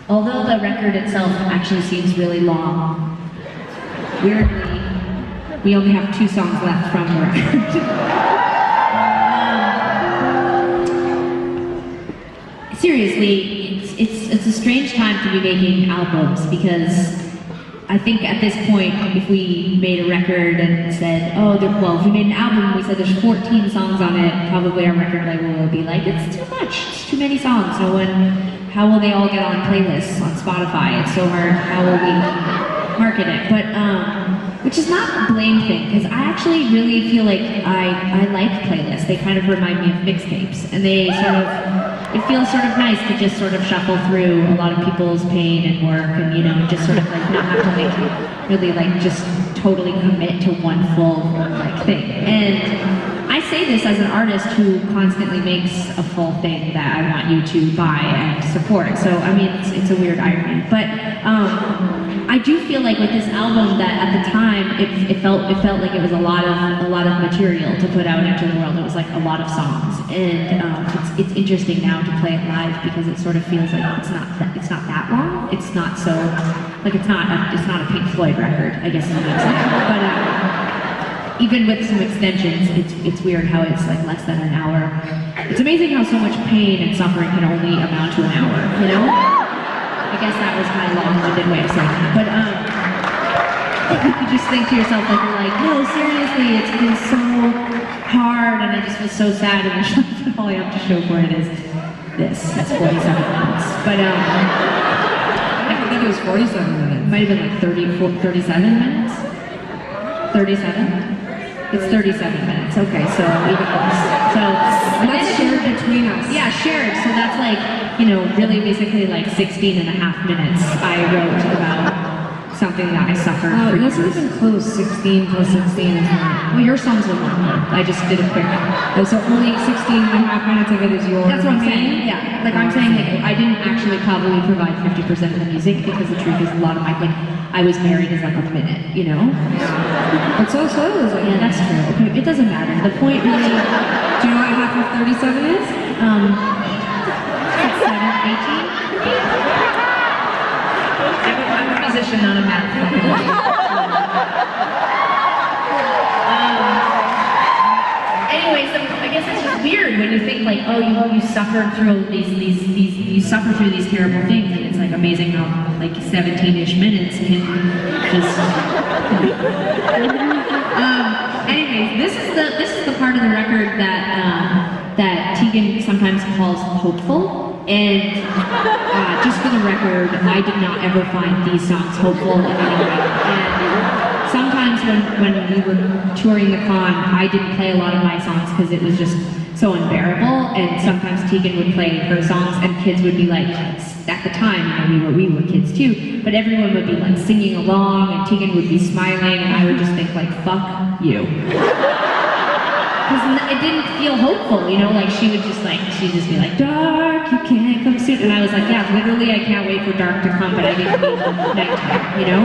Although the record itself actually seems really long, weirdly, we only have 2 songs left from the record. Seriously, it's a strange time to be making albums, because I think at this point, if we made a record and said, oh, well, if we made an album and we said there's 14 songs on it, probably our record label will be like, it's too much, it's too many songs. How will they all get on playlists on Spotify? It's so hard, how will we market it? But, which is not a blame thing, because I actually really feel like I like playlists. They kind of remind me of mixtapes, and they sort of, it feels sort of nice to just sort of shuffle through a lot of people's pain and work, and, you know, just sort of like not have to like really like just totally commit to one full like thing. And I say this as an artist who constantly makes a full thing that I want you to buy and support. So I mean, it's a weird irony, but I do feel like with this album that at the time it felt like it was a lot of material to put out into the world. It was like a lot of songs, and it's interesting now to play it live, because it sort of feels like it's not that long. It's not so like it's not a Pink Floyd record, I guess is what I'm saying. But even with some extensions, it's weird how it's like less than an hour. It's amazing how so much pain and suffering can only amount to an hour, you know? I guess that was my long-winded way of saying that. But you could just think to yourself, like, you're like, no, seriously, it's been so hard, and I just was so sad, and all I have to show for it is this. It's 47 minutes. But I think it was 47 minutes. It might have been like 37 minutes? 37? It's 37 minutes, okay, so even close. So, and that's shared between us. Yeah, shared, so that's like, you know, really basically like 16 and a half minutes I wrote about something that I suffered for that's years. not even close. 16 plus 16 is not. Well, your songs were longer. I just did a quick. So only 16 and a half minutes of it is yours. That's what I'm saying, yeah. Like I'm saying, like, I didn't actually probably provide 50% of the music, because the truth is a lot of my, like, I was married as like a minute, you know? Yeah. But so is it. Yeah, that's true. Okay, it doesn't matter. The point really, do you know what half of 37 is? 18? I'm a musician, not a math. Anyway, so I guess it's just weird when you think like, oh, you suffered through you suffer through these terrible things, and it's like amazing how like 17-ish minutes can just. Anyways, this is the part of the record that Tegan sometimes calls hopeful. And just for the record, I did not ever find these songs hopeful in any way. And sometimes when we were touring the con, I didn't play a lot of my songs because it was just so unbearable. And sometimes Tegan would play her songs, and kids would be like, at the time, you know, we were kids too, but everyone would be like singing along, and Tegan would be smiling, and I would just think like, fuck you. Because it didn't feel hopeful, you know, like she'd just be like, dark, you can't come soon. And I was like, yeah, literally I can't wait for dark to come, but I didn't mean nighttime, you know?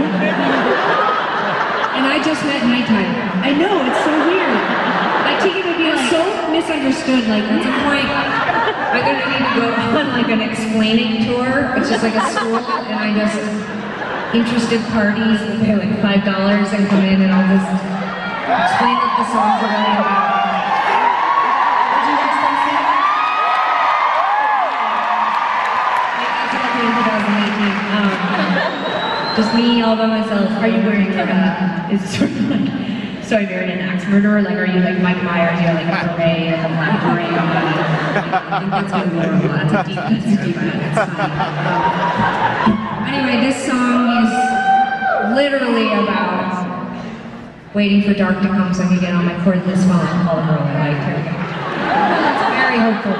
And I just meant nighttime. I know, it's so weird. Like Tegan would be like, so misunderstood, like at some point, I'm gonna need to go on like an explaining tour, which is like a school, and I just, interested parties will pay like $5 and come in, and I'll just explain what the songs are really about. Just me all by myself. Are you wearing like is it sort of like, so I married an axe murderer? Like, are you like Mike Myers? You have like a beret and a black beret on? I think that's good moral. That's a deep Anyway, this song is literally about waiting for dark to come so I can get on my cordless phone and call a girl I like her. It's very hopeful.